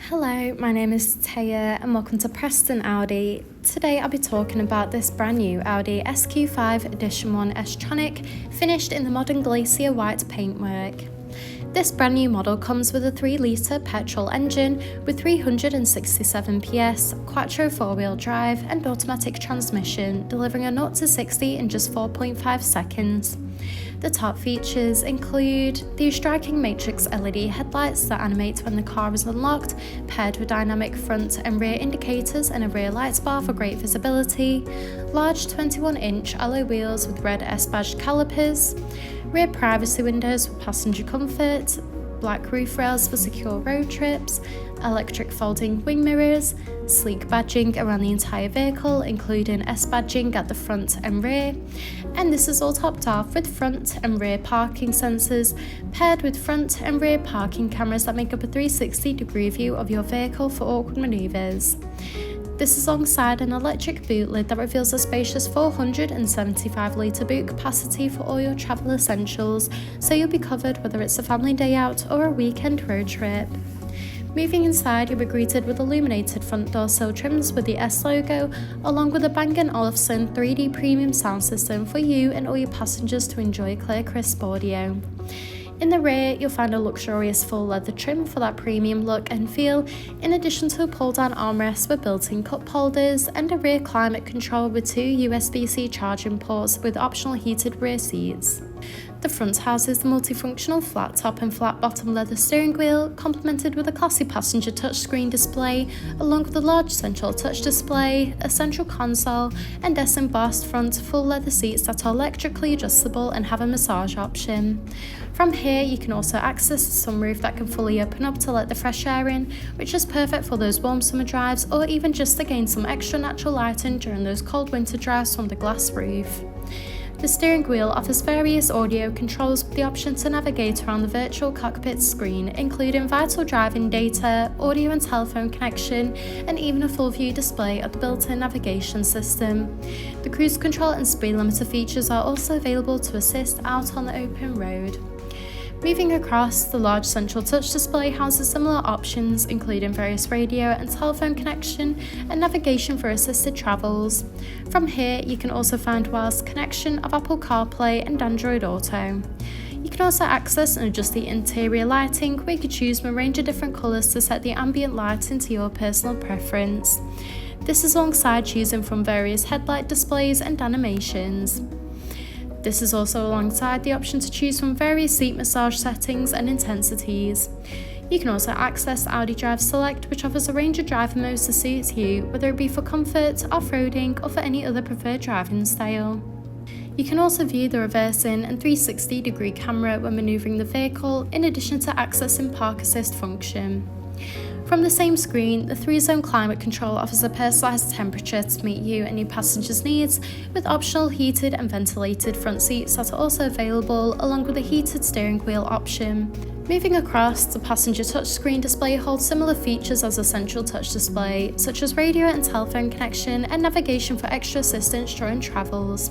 Hello, my name is Taya and welcome to Preston Audi. Today I'll be talking about this brand new Audi SQ5 Edition 1 S Tronic finished in the modern Glacier White paintwork. This brand new model comes with a 3-litre petrol engine with 367 PS, quattro 4-wheel drive and automatic transmission, delivering a 0 to 60 in just 4.5 seconds. The top features include the striking matrix LED headlights that animate when the car is unlocked, paired with dynamic front and rear indicators and a rear lights bar for great visibility, large 21-inch alloy wheels with red S-badged calipers, rear privacy windows for passenger comfort, black roof rails for secure road trips, electric folding wing mirrors, sleek badging around the entire vehicle including S badging at the front and rear, and this is all topped off with front and rear parking sensors paired with front and rear parking cameras that make up a 360-degree view of your vehicle for awkward manoeuvres. This is alongside an electric boot lid that reveals a spacious 475-litre boot capacity for all your travel essentials, so you'll be covered whether it's a family day out or a weekend road trip. Moving inside, you'll be greeted with illuminated front door sill trims with the S logo, along with a Bang & Olufsen 3D premium sound system for you and all your passengers to enjoy clear, crisp audio. In the rear, you'll find a luxurious full leather trim for that premium look and feel, in addition to a pull-down armrest with built-in cup holders and a rear climate control with 2 USB-C charging ports with optional heated rear seats. The front houses the multifunctional flat top and flat bottom leather steering wheel, complemented with a classy passenger touchscreen display, along with a large central touch display, a central console, and embossed front full leather seats that are electrically adjustable and have a massage option. From here, you can also access the sunroof that can fully open up to let the fresh air in, which is perfect for those warm summer drives or even just to gain some extra natural lighting during those cold winter drives from the glass roof. The steering wheel offers various audio controls with the option to navigate around the virtual cockpit screen, including vital driving data, audio and telephone connection, and even a full view display of the built-in navigation system. The cruise control and speed limiter features are also available to assist out on the open road. Moving across, the large central touch display houses similar options, including various radio and telephone connection and navigation for assisted travels. From here, you can also find wireless connection of Apple CarPlay and Android Auto. You can also access and adjust the interior lighting, where you can choose from a range of different colours to set the ambient lighting to your personal preference. This is alongside choosing from various headlight displays and animations. This is also alongside the option to choose from various seat massage settings and intensities. You can also access Audi Drive Select, which offers a range of driving modes to suit you, whether it be for comfort, off-roading, or for any other preferred driving style. You can also view the reversing and 360-degree camera when manoeuvring the vehicle, in addition to accessing park assist function. From the same screen, the 3-zone climate control offers a personalised temperature to meet you and your passengers' needs, with optional heated and ventilated front seats that are also available, along with a heated steering wheel option. Moving across, the passenger touchscreen display holds similar features as a central touch display, such as radio and telephone connection and navigation for extra assistance during travels.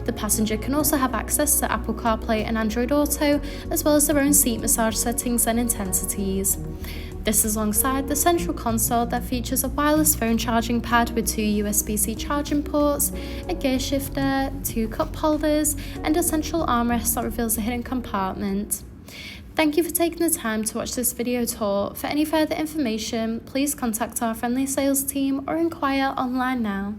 The passenger can also have access to Apple CarPlay and Android Auto, as well as their own seat massage settings and intensities. This is alongside the central console that features a wireless phone charging pad with 2 USB-C charging ports, a gear shifter, 2 cup holders, and a central armrest that reveals a hidden compartment. Thank you for taking the time to watch this video tour. For any further information, please contact our friendly sales team or inquire online now.